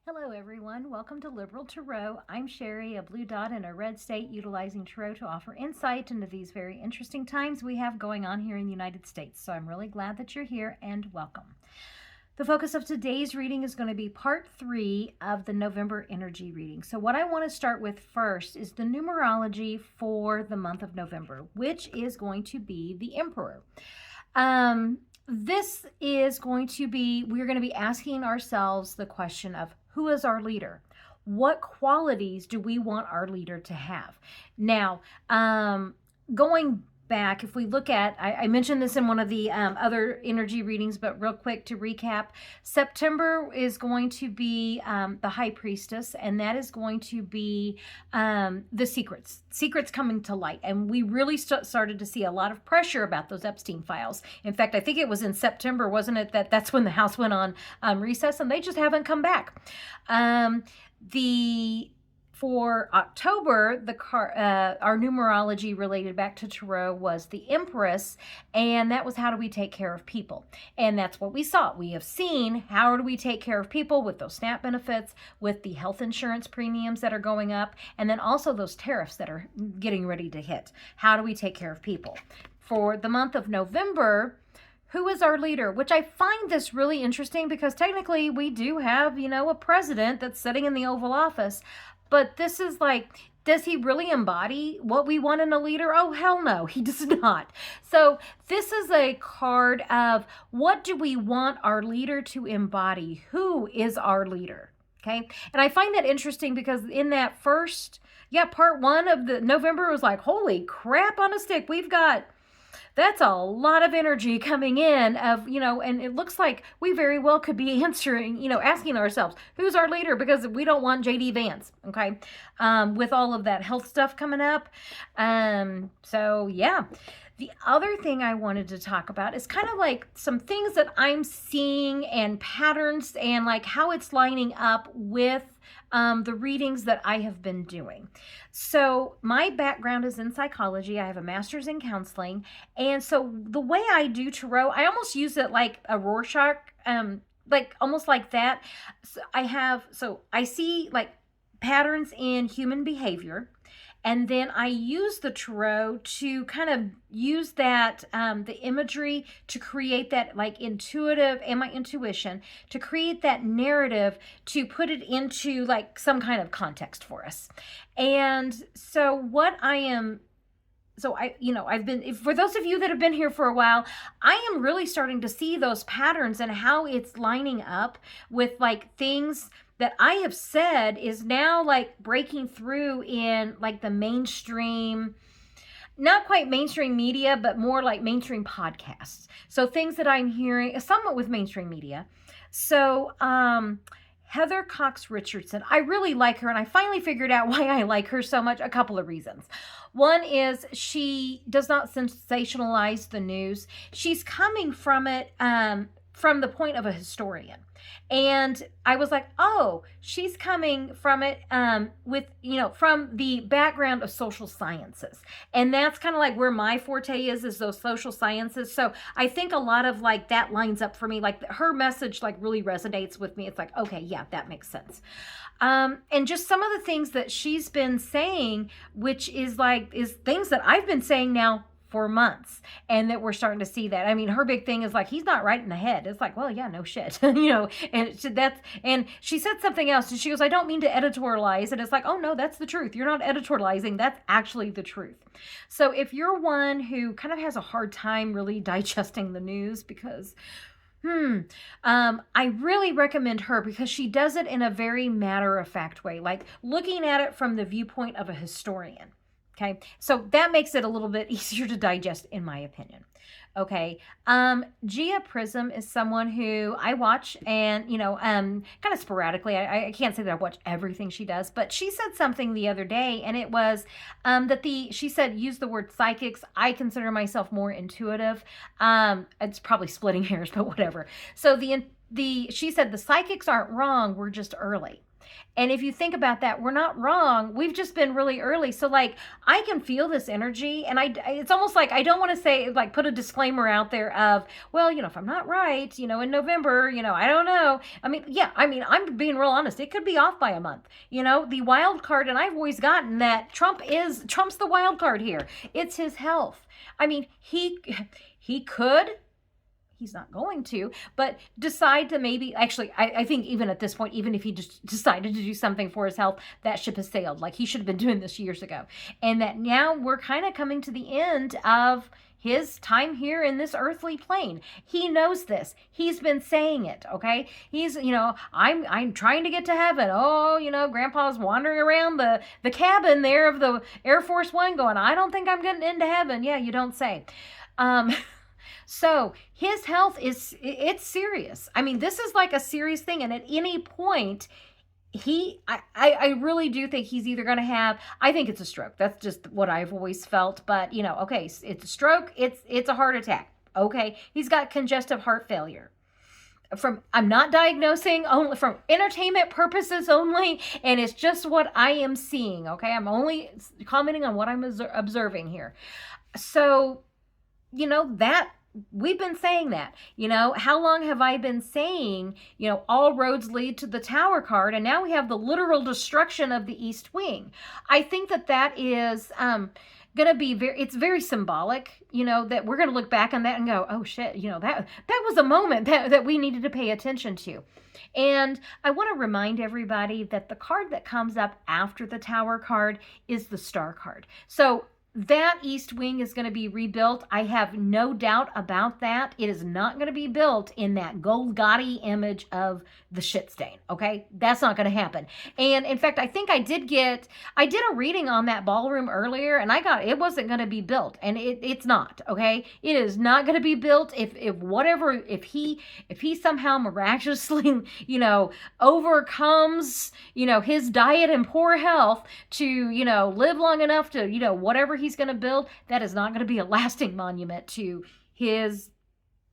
Hello everyone, welcome to Liberal Tarot. I'm Sherry, a blue dot in a red state, utilizing Tarot to offer insight into these very interesting times we have going on here in the United States. So I'm really glad that you're here and welcome. The focus of today's reading is going to be part 3 of the November energy reading. So what I want to start with first is the numerology for the month of November, which is going to be the Emperor. This is going to be, we're going to be asking ourselves the question of who is our leader? What qualities do we want our leader to have? Now, going back, if we look at, I mentioned this in one of the other energy readings, but real quick to recap, September is going to be the High Priestess, and that is going to be the secrets coming to light. And we really started to see a lot of pressure about those Epstein files. In fact, I think it was in September, wasn't it, that's when the House went on recess, and they just haven't come back. For October, our numerology related back to Tarot was the Empress, and that was how do we take care of people? And that's what we saw. We have seen how do we take care of people with those SNAP benefits, with the health insurance premiums that are going up, and then also those tariffs that are getting ready to hit. How do we take care of people? For the month of November, who is our leader? Which I find this really interesting because technically we do have, a president that's sitting in the Oval Office. But this is like, does he really embody what we want in a leader? Oh, hell no, he does not. So this is a card of what do we want our leader to embody? Who is our leader? Okay. And I find that interesting because in that part 1 of the November was like, holy crap on a stick. That's a lot of energy coming in of, and it looks like we very well could be answering, asking ourselves, who's our leader? Because we don't want JD Vance, okay, with all of that health stuff coming up. So, yeah. The other thing I wanted to talk about is kind of like some things that I'm seeing and patterns and like how it's lining up with the readings that I have been doing. So my background is in psychology. I have a master's in counseling. And so the way I do tarot, I almost use it like a Rorschach, like almost like that. So I see like patterns in human behavior. And then I use the tarot to kind of use that, the imagery to create that like intuitive and my intuition to create that narrative to put it into like some kind of context for us. And so I've been, for those of you that have been here for a while, I am really starting to see those patterns and how it's lining up with like things that I have said is now like breaking through in like the mainstream, not quite mainstream media, but more like mainstream podcasts. So things that I'm hearing, somewhat with mainstream media. So, Heather Cox Richardson, I really like her, and I finally figured out why I like her so much. A couple of reasons. One is she does not sensationalize the news. She's coming from it from the point of a historian. And I was like, oh, she's coming from it with, from the background of social sciences. And that's kind of like where my forte is those social sciences. So I think a lot of like that lines up for me. Like her message like really resonates with me. It's like, okay, yeah, that makes sense. And just some of the things that she's been saying, which is things that I've been saying now for months, and that we're starting to see that. I mean, her big thing is like, he's not right in the head. It's like, well, yeah, no shit, and she said something else, and she goes, I don't mean to editorialize, and it's like, oh no, that's the truth. You're not editorializing. That's actually the truth. So if you're one who kind of has a hard time really digesting the news because I really recommend her because she does it in a very matter-of-fact way, like looking at it from the viewpoint of a historian. Okay, so that makes it a little bit easier to digest, in my opinion. Okay, Gia Prism is someone who I watch and, kind of sporadically. I can't say that I watch everything she does, but she said something the other day, and it was she said, use the word psychics. I consider myself more intuitive. It's probably splitting hairs, but whatever. So she said the psychics aren't wrong. We're just early. And if you think about that, we're not wrong. We've just been really early. So like I can feel this energy, and it's almost like I don't want to say like put a disclaimer out there of, well, if I'm not right, in November, I don't know. I mean, yeah, I'm being real honest. It could be off by a month. The wild card, and I've always gotten that Trump's the wild card here. It's his health. I mean, he could, he's not going to, but decide to maybe, actually, I think even at this point, even if he just decided to do something for his health, that ship has sailed. Like he should have been doing this years ago. And that now we're kind of coming to the end of his time here in this earthly plane. He knows this. He's been saying it, okay? He's, I'm trying to get to heaven. Oh, Grandpa's wandering around the cabin there of the Air Force One going, I don't think I'm getting into heaven. Yeah, you don't say. So his health it's serious. I mean, this is like a serious thing. And at any point, I really do think he's either going to have, I think it's a stroke. That's just what I've always felt. But, okay, it's a stroke. It's a heart attack. Okay. He's got congestive heart failure. I'm not diagnosing, only from entertainment purposes only. And it's just what I am seeing. Okay. I'm only commenting on what I'm observing here. So, that we've been saying that, how long have I been saying, all roads lead to the Tower card, and now we have the literal destruction of the East Wing. I think that is going to be it's very symbolic, that we're going to look back on that and go, oh shit, that was a moment that we needed to pay attention to. And I want to remind everybody that the card that comes up after the Tower card is the Star card. So that East Wing is going to be rebuilt. I have no doubt about that. It is not going to be built in that Golgotha image of the shit stain. Okay. That's not going to happen. And in fact, I think I did a reading on that ballroom earlier, and it wasn't going to be built, and it's not. Okay. It is not going to be built. If he somehow miraculously, overcomes, his diet and poor health to, live long enough to, whatever he's going to build, that is not going to be a lasting monument to his,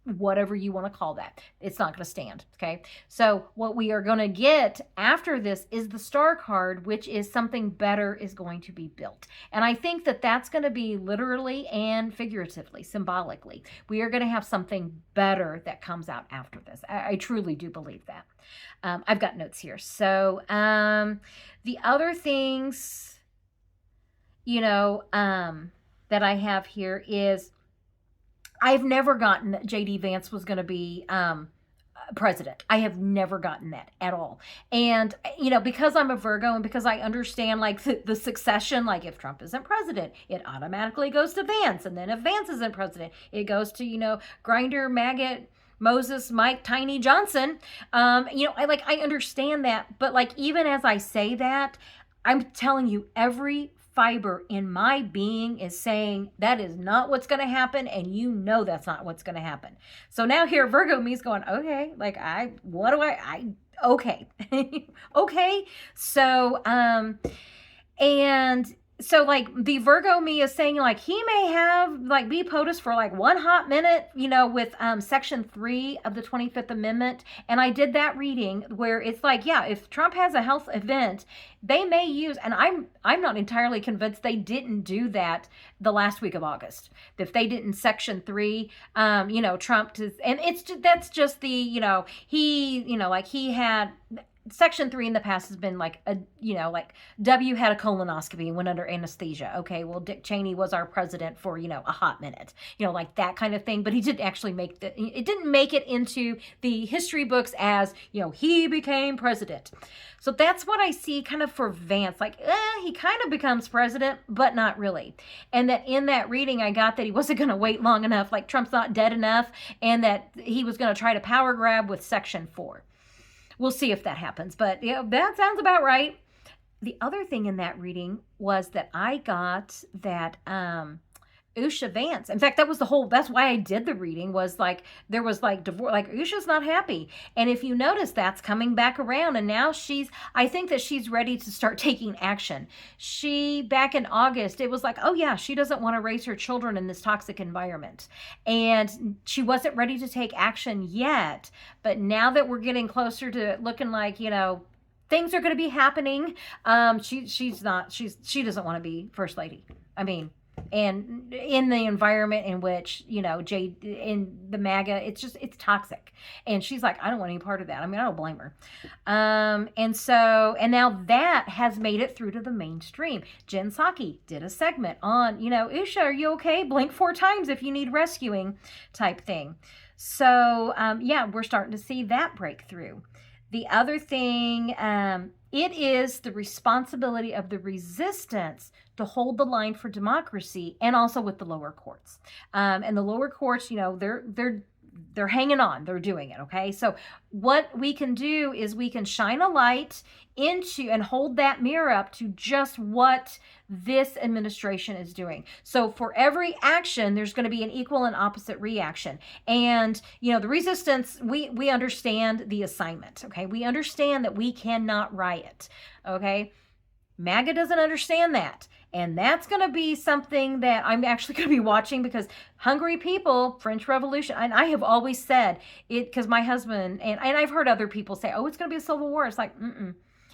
whatever you want to call that. It's not going to stand. Okay. So what we are going to get after this is the Star card, which is something better is going to be built. And I think that's going to be literally and figuratively, symbolically. We are going to have something better that comes out after this. I truly do believe that. I've got notes here. So the other things, that I have here is I've never gotten that J.D. Vance was going to be president. I have never gotten that at all. And, because I'm a Virgo and because I understand like the succession, like if Trump isn't president, it automatically goes to Vance. And then if Vance isn't president, it goes to, Grinder, Maggot, Moses, Mike, Tiny Johnson. I understand that. But like, even as I say that, I'm telling you, every fiber in my being is saying that is not what's going to happen, and that's not what's going to happen. So now here Virgo me's going, okay, like okay. Okay. So and so like the Virgo me is saying like he may have like be POTUS for like one hot minute, with section 3 of the 25th Amendment. And I did that reading where it's like, yeah, if Trump has a health event, they may use, and I'm not entirely convinced they didn't do that the last week of August. If they didn't section 3, Trump to, and that's just the, he had. Section 3 in the past has been like W had a colonoscopy and went under anesthesia. Okay, well, Dick Cheney was our president for, a hot minute, like that kind of thing. But he didn't actually it didn't make it into the history books as, he became president. So that's what I see kind of for Vance. Like, he kind of becomes president, but not really. And that in that reading, I got that he wasn't going to wait long enough, like Trump's not dead enough, and that he was going to try to power grab with Section 4. We'll see if that happens, but that sounds about right. The other thing in that reading was that I got that Usha Vance. In fact, that's why I did the reading, was like, there was like divorce, like Usha's not happy. And if you notice, that's coming back around. And now I think that she's ready to start taking action. Back in August, it was like, oh yeah, she doesn't want to raise her children in this toxic environment. And she wasn't ready to take action yet. But now that we're getting closer to it looking like, things are going to be happening. She doesn't want to be first lady. I mean, and in the environment in which, Jade in the MAGA, it's toxic. And she's like, I don't want any part of that. I mean, I don't blame her. And now that has made it through to the mainstream. Jen Psaki did a segment on, Usha, are you okay? Blink 4 times if you need rescuing type thing. So, we're starting to see that breakthrough. The other thing, it is the responsibility of the resistance to hold the line for democracy, and also with the lower courts. And the lower courts, they're hanging on. They're doing it. Okay. So what we can do is we can shine a light into and hold that mirror up to just what this administration is doing. So for every action, there's going to be an equal and opposite reaction. And, the resistance, we understand the assignment. Okay. We understand that we cannot riot. Okay. MAGA doesn't understand that. And that's going to be something that I'm actually going to be watching, because hungry people, French Revolution, and I have always said it, because my husband, and I've heard other people say, oh, it's going to be a civil war. It's like,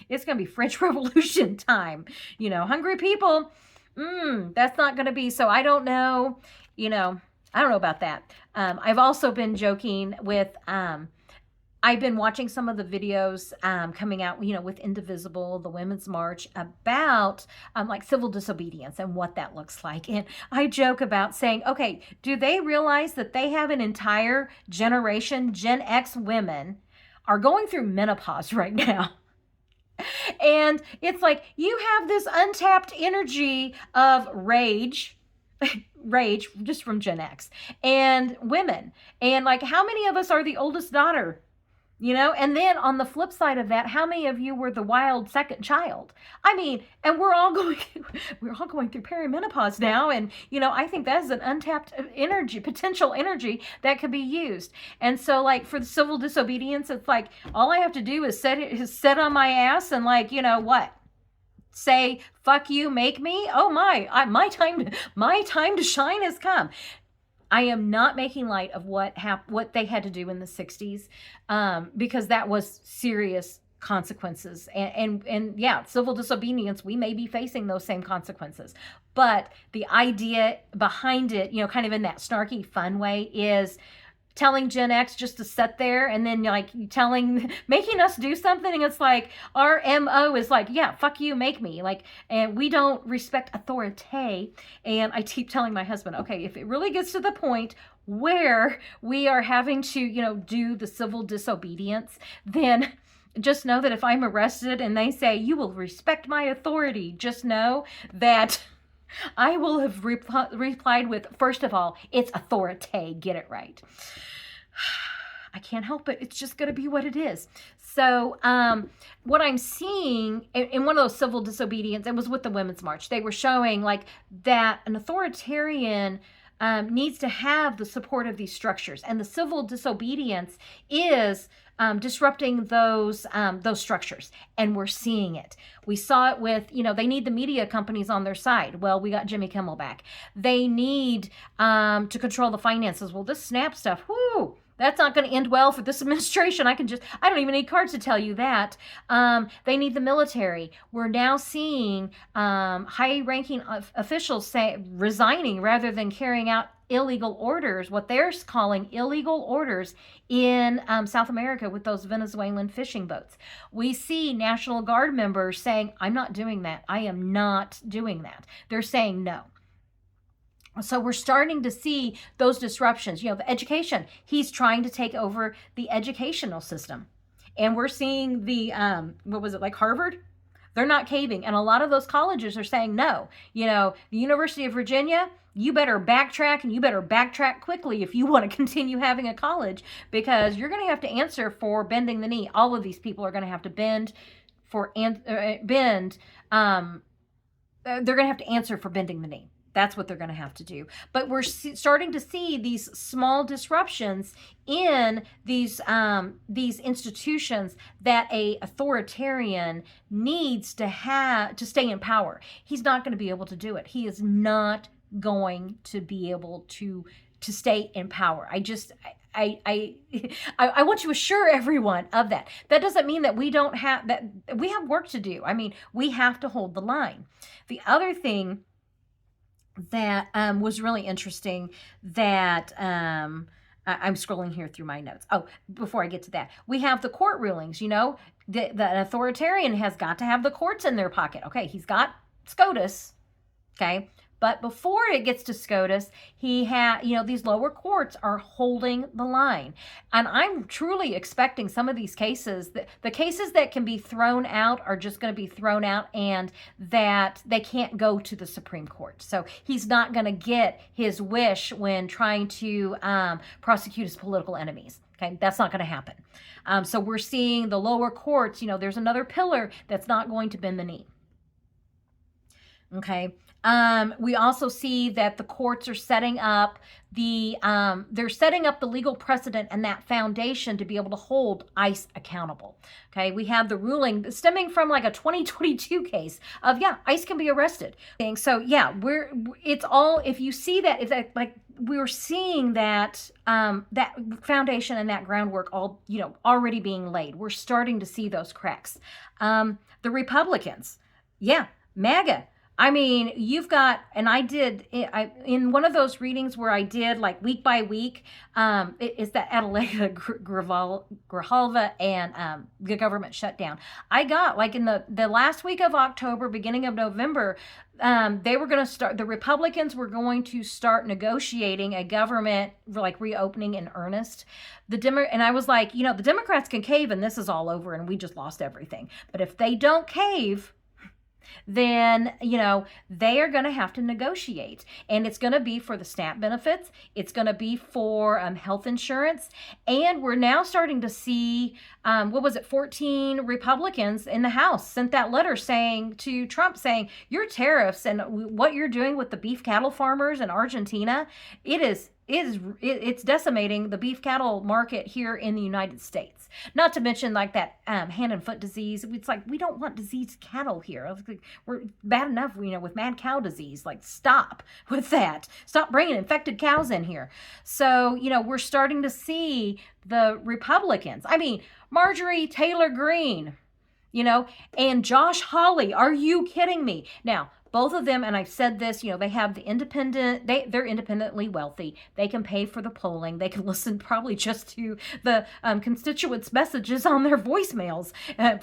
it's going to be French Revolution time. Hungry people, that's not going to be. So I don't know, I don't know about that. I've also been joking with, I've been watching some of the videos coming out, with Indivisible, the Women's March, about like civil disobedience and what that looks like. And I joke about saying, okay, do they realize that they have an entire generation, Gen X women, are going through menopause right now? And it's like, you have this untapped energy of rage just from Gen X and women. And like, how many of us are the oldest daughter? And then on the flip side of that, how many of you were the wild second child? I mean, and we're all going through perimenopause now. And, I think that is an untapped energy, potential energy that could be used. And so like for the civil disobedience, it's like, all I have to do is sit on my ass and like, what? Say, fuck you, make me. Oh my time to shine has come. I am not making light of what they had to do in the 60s, because that was serious consequences. And yeah, civil disobedience, we may be facing those same consequences. But the idea behind it, kind of in that snarky, fun way, is telling Gen X just to sit there and then like making us do something. And it's like, our MO is like, yeah, fuck you, make me. Like, and we don't respect authority. And I keep telling my husband, okay, if it really gets to the point where we are having to, do the civil disobedience, then just know that if I'm arrested and they say, you will respect my authority, just know that I will have replied with, first of all, it's authority, get it right. I can't help it. It's just going to be what it is. So what I'm seeing in one of those civil disobedience, it was with the Women's March. They were showing like that an authoritarian needs to have the support of these structures. And the civil disobedience is disrupting those structures. And we're seeing it. We saw it with, they need the media companies on their side. Well, we got Jimmy Kimmel back. They need to control the finances. Well, this SNAP stuff, whoo, that's not going to end well for this administration. I don't even need cards to tell you that. They need the military. We're now seeing high-ranking officials resigning rather than carrying out illegal orders, what they're calling illegal orders in South America with those Venezuelan fishing boats. We see National Guard members saying, I'm not doing that. I am not doing that. They're saying no. So we're starting to see those disruptions. The education, he's trying to take over the educational system. And we're seeing the, like Harvard? They're not caving. And a lot of those colleges are saying no. The University of Virginia, you better backtrack, and you better backtrack quickly if you want to continue having a college, because you're going to have to answer for bending the knee. All of these people are going to have to they're going to have to answer for bending the knee. That's what they're going to have to do. But we're starting to see these small disruptions in these institutions that a authoritarian needs to stay in power. He's not going to be able to do it. He is not going to be able to stay in power. I want to assure everyone of that. That doesn't mean that we don't have that. We have work to do. I mean, we have to hold the line. The other thing that was really interesting that I'm scrolling here through my notes. Oh, before I get to that, we have the court rulings. You know, the authoritarian has got to have the courts in their pocket. Okay, he's got SCOTUS. Okay. But before it gets to SCOTUS, he had, these lower courts are holding the line. And I'm truly expecting some of these cases, the cases that can be thrown out are just going to be thrown out, and that they can't go to the Supreme Court. So he's not going to get his wish when trying to prosecute his political enemies. Okay, that's not going to happen. So we're seeing the lower courts, there's another pillar that's not going to bend the knee. Okay. We also see that the courts are setting up they're setting up the legal precedent and that foundation to be able to hold ICE accountable. Okay. We have the ruling stemming from like a 2022 case of, ICE can be arrested. So if you see that, if that, like, we're seeing that, that foundation and that groundwork all, already being laid. We're starting to see those cracks. The Republicans, MAGA. I mean, you've got, and in one of those readings where I did like week by week, is that Adelaide Grijalva and the government shutdown. I got like in the last week of October, beginning of November, they were going to start, the Republicans were going to start negotiating a government like reopening in earnest. And I was like, the Democrats can cave and this is all over and we just lost everything. But if they don't cave, then, they are going to have to negotiate. And it's going to be for the SNAP benefits. It's going to be for health insurance. And we're now starting to see, 14 Republicans in the House sent that letter to Trump saying, your tariffs and what you're doing with the beef cattle farmers in Argentina, it's decimating the beef cattle market here in the United States. Not to mention like that hand and foot disease. It's like, we don't want diseased cattle here. We're bad enough, with mad cow disease. Like, stop with that. Stop bringing infected cows in here. So, we're starting to see the Republicans. I mean, Marjorie Taylor Greene, and Josh Hawley. Are you kidding me? Now, both of them, and I've said this, they have the they're independently wealthy. They can pay for the polling. They can listen probably just to the constituents' messages on their voicemails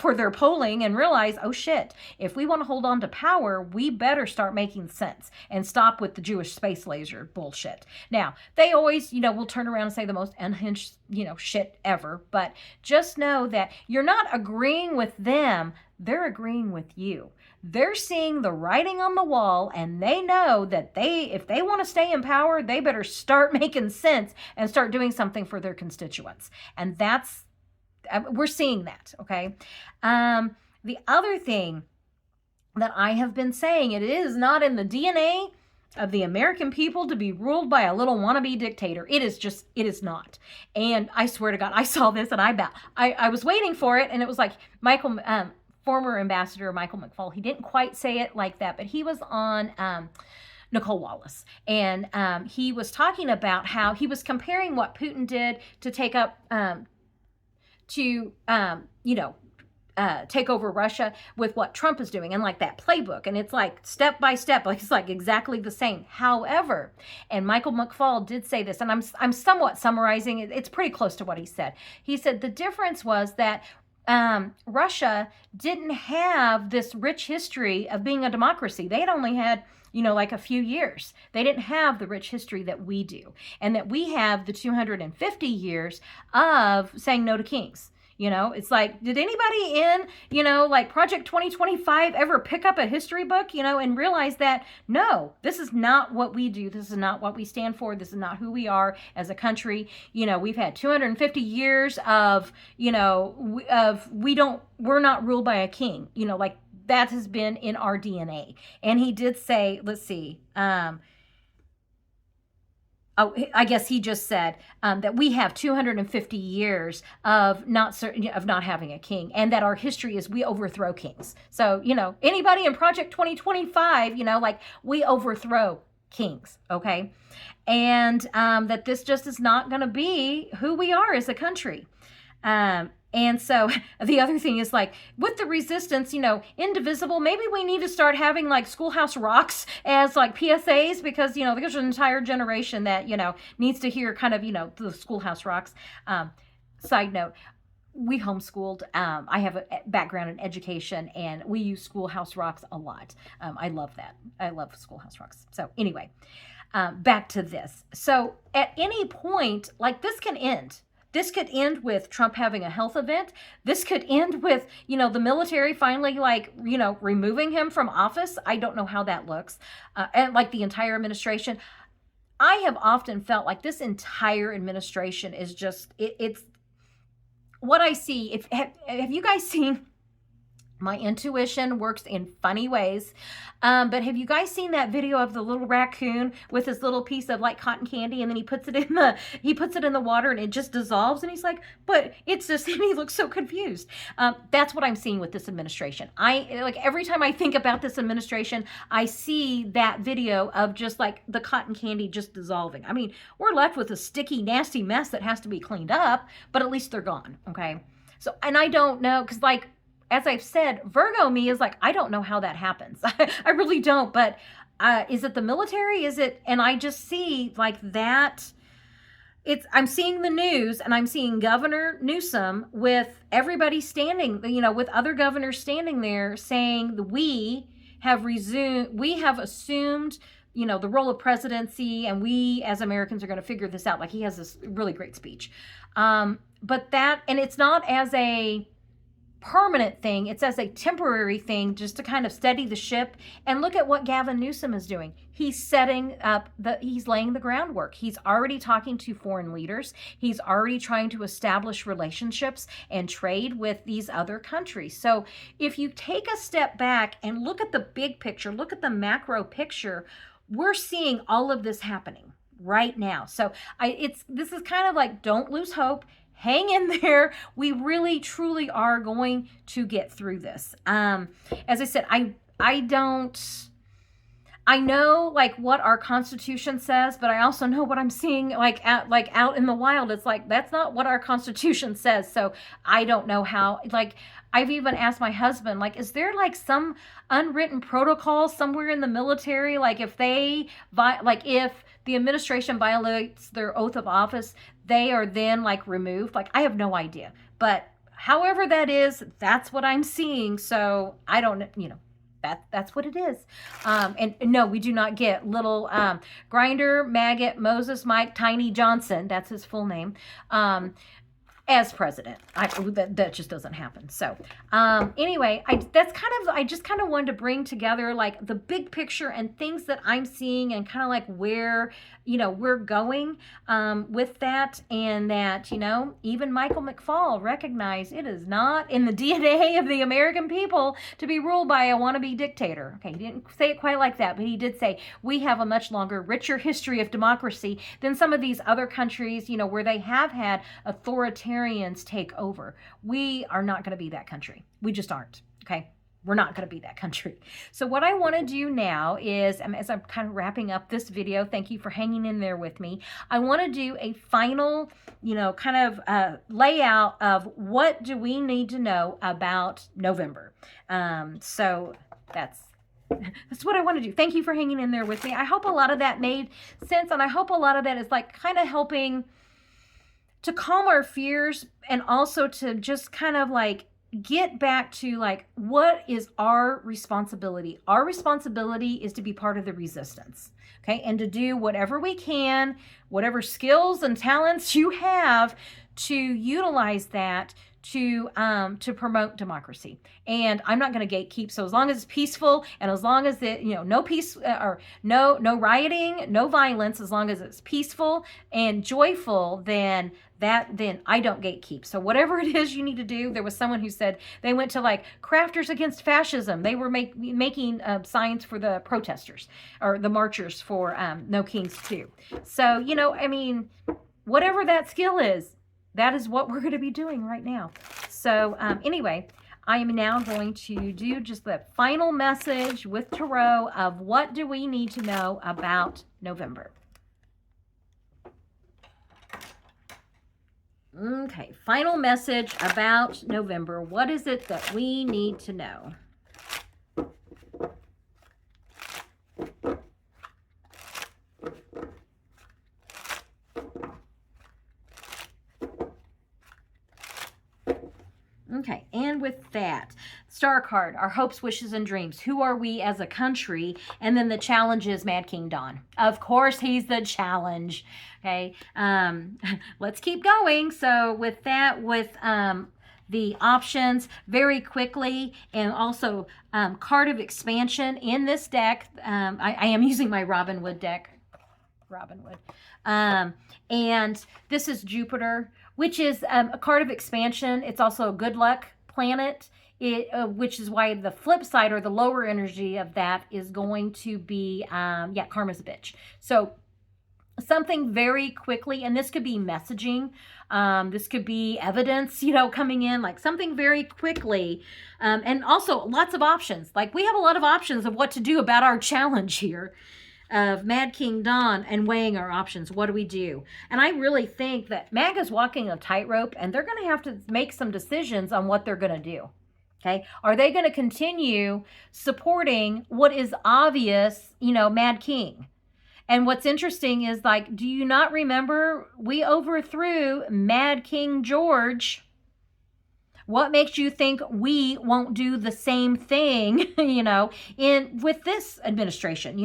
for their polling and realize, oh shit, if we want to hold on to power, we better start making sense and stop with the Jewish space laser bullshit. Now, they always, will turn around and say the most unhinged, shit ever. But just know that you're not agreeing with them. They're agreeing with you. They're seeing the writing on the wall, and they know that if they want to stay in power, they better start making sense and start doing something for their constituents. And we're seeing that, okay? The other thing that I have been saying, it is not in the DNA of the American people to be ruled by a little wannabe dictator. It is not. And I swear to God, I saw this and I was waiting for it, and it was like former Ambassador Michael McFaul. He didn't quite say it like that, but he was on Nicole Wallace. And he was talking about how he was comparing what Putin did to take up, take over Russia with what Trump is doing and like that playbook. And it's like step by step, like it's like exactly the same. However, and Michael McFaul did say this, and I'm somewhat summarizing it. It's pretty close to what he said. He said the difference was that Russia didn't have this rich history of being a democracy. They had only had, like a few years. They didn't have the rich history that we do, and that we have the 250 years of saying no to kings. It's like, did anybody in, like Project 2025 ever pick up a history book, and realize that, no, this is not what we do. This is not what we stand for. This is not who we are as a country. We've had 250 years of, we're not ruled by a king, like that has been in our DNA. And he did say, let's see, I guess he just said that we have 250 years of not having a king, and that our history is we overthrow kings. So, anybody in Project 2025, like we overthrow kings, okay? And that this just is not going to be who we are as a country. And so the other thing is like with the resistance, indivisible, maybe we need to start having like Schoolhouse Rocks as like PSAs because, there's an entire generation that, needs to hear kind of, the Schoolhouse Rocks. Side note, we homeschooled. I have a background in education and we use Schoolhouse Rocks a lot. I love that. I love Schoolhouse Rocks. So anyway, back to this. So at any point, like this can end. This could end with Trump having a health event. This could end with, the military finally removing him from office. I don't know how that looks. And like the entire administration. I have often felt like this entire administration is just, it's what I see. Have you guys seen? My intuition works in funny ways. But have you guys seen that video of the little raccoon with his little piece of like cotton candy and then he puts it in the water and it just dissolves and he's like, but it's just, and he looks so confused. That's what I'm seeing with this administration. Every time I think about this administration, I see that video of just like the cotton candy just dissolving. I mean, we're left with a sticky, nasty mess that has to be cleaned up, but at least they're gone. Okay. So, and I don't know, because like, as I've said, Virgo me is like, I don't know how that happens. I really don't. But is it the military? Is it? And I just see like that. I'm seeing the news and I'm seeing Governor Newsom with everybody standing, with other governors standing there saying we have assumed, the role of presidency and we as Americans are going to figure this out. Like he has this really great speech. And it's not as a permanent thing, it's as a temporary thing just to kind of steady the ship. And look at what Gavin Newsom is doing. He's he's laying the groundwork. He's already talking to foreign leaders. He's already trying to establish relationships and trade with these other countries. So if you take a step back and look at the big picture, look at the macro picture, we're seeing all of this happening right now. So this is kind of like, don't lose hope. Hang in there. We really, truly are going to get through this. As I said, I know like what our Constitution says, but I also know what I'm seeing out in the wild. It's like, that's not what our Constitution says. So I don't know how, like, I've even asked my husband, like, is there like some unwritten protocol somewhere in the military? Like if if the administration violates their oath of office, they are then like removed. Like I have no idea, but however that is, that's what I'm seeing. So I don't, that's what it is. And no, we do not get little Grinder, Maggot, Moses, Mike, Tiny Johnson. That's his full name. As president. That just doesn't happen. So anyway, I just kind of wanted to bring together like the big picture and things that I'm seeing and kind of like where we're going with that, and that even Michael McFaul recognized it is not in the DNA of the American people to be ruled by a wannabe dictator. Okay, he didn't say it quite like that, but he did say we have a much longer, richer history of democracy than some of these other countries, where they have had authoritarians take over. We are not going to be that country. We just aren't. Okay. We're not going to be that country. So what I want to do now is, as I'm kind of wrapping up this video, thank you for hanging in there with me. I want to do a final, kind of layout of what do we need to know about November. So that's what I want to do. Thank you for hanging in there with me. I hope a lot of that made sense, and I hope a lot of that is like kind of helping to calm our fears, and also to just kind of like get back to like, what is our responsibility? Our responsibility is to be part of the resistance, okay? And to do whatever we can, whatever skills and talents you have, to utilize that to promote democracy. And I'm not going to gatekeep. So as long as it's peaceful, and as long as no peace or no rioting, no violence, as long as it's peaceful and joyful, then I don't gatekeep. So whatever it is you need to do, there was someone who said they went to like Crafters Against Fascism. They were making signs for the protesters or the marchers for No Kings 2. So, whatever that skill is, that is what we're going to be doing right now. So anyway, I am now going to do just the final message with Tarot of what do we need to know about November. Okay, final message about November. What is it that we need to know? Okay, and with that, Star card, our hopes, wishes, and dreams. Who are we as a country? And then the challenge is Mad King Don. Of course, he's the challenge. Okay, let's keep going. So with that, with the options very quickly, and also card of expansion in this deck. I am using my Robin Wood deck. Robin Wood. And this is Jupiter, which is a card of expansion. It's also a good luck planet, which is why the flip side or the lower energy of that is going to be, karma's a bitch. So something very quickly, and this could be messaging. This could be evidence, coming in, like something very quickly. And also lots of options. Like we have a lot of options of what to do about our challenge here of Mad King Don and weighing our options. What do we do? And I really think that MAGA's walking a tightrope, and they're going to have to make some decisions on what they're going to do. Okay. Are they going to continue supporting what is obvious, Mad King? And what's interesting is, like, do you not remember we overthrew Mad King George? What makes you think we won't do the same thing, with this administration?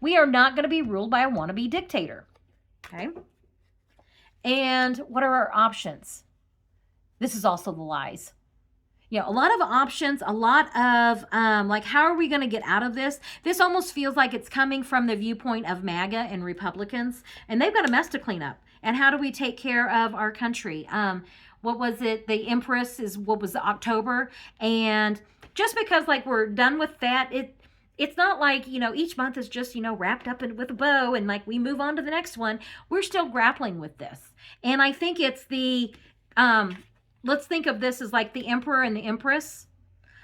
We are not going to be ruled by a wannabe dictator. Okay. And what are our options? This is also the lies. A lot of options, a lot of, how are we going to get out of this? This almost feels like it's coming from the viewpoint of MAGA and Republicans, and they've got a mess to clean up. And how do we take care of our country? What was it? The Empress is what was October. And just because we're done with that, it's not like, each month is just, wrapped up with a bow and we move on to the next one. We're still grappling with this. And I think it's the, let's think of this as like the Emperor and the Empress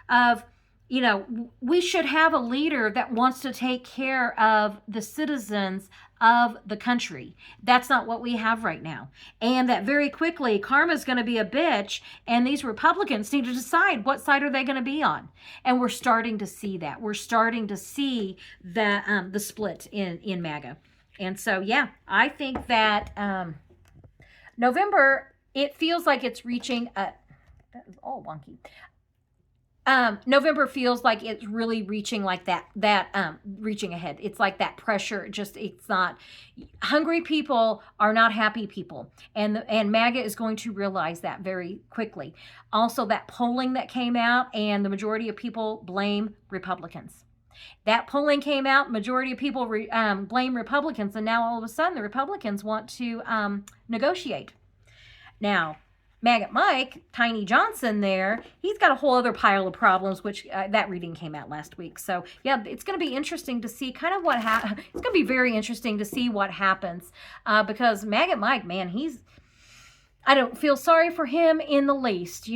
of, we should have a leader that wants to take care of the citizens of the country. That's not what we have right now. And that very quickly, karma's going to be a bitch, and these Republicans need to decide what side are they going to be on. And we're starting to see that. We're starting to see the split in MAGA. And so, I think that November, it feels like it's reaching that is all wonky. November feels like it's really reaching like that reaching ahead. It's like that pressure. It's not, hungry people are not happy people. And MAGA is going to realize that very quickly. Also, that polling that came out, and the majority of people blame Republicans. That polling came out, majority of people blame Republicans, and now all of a sudden the Republicans want to negotiate. Now, Maggot Mike, Tiny Johnson there, he's got a whole other pile of problems, which that reading came out last week. So, it's going to be interesting to see kind of what happens. It's going to be very interesting to see what happens because Maggot Mike, man, I don't feel sorry for him in the least.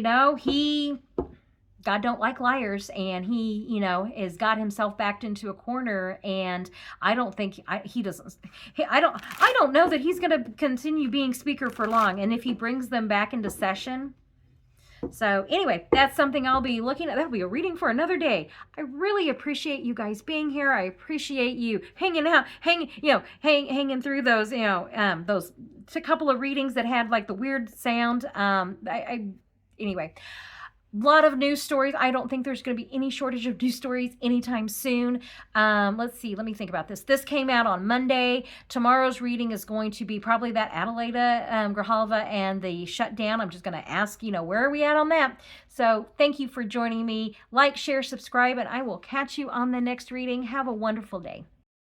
God don't like liars, and he, has got himself backed into a corner, and I don't think he doesn't. I don't know that he's going to continue being speaker for long, and if he brings them back into session. So anyway, that's something I'll be looking at. That'll be a reading for another day. I really appreciate you guys being here. I appreciate you hanging out, hanging through those, those a couple of readings that had like the weird sound. Anyway. A lot of news stories. I don't think there's going to be any shortage of news stories anytime soon. Let's see. Let me think about this. This came out on Monday. Tomorrow's reading is going to be probably that Adelaida Grijalva and the shutdown. I'm just going to ask, where are we at on that? So thank you for joining me. Like, share, subscribe, and I will catch you on the next reading. Have a wonderful day.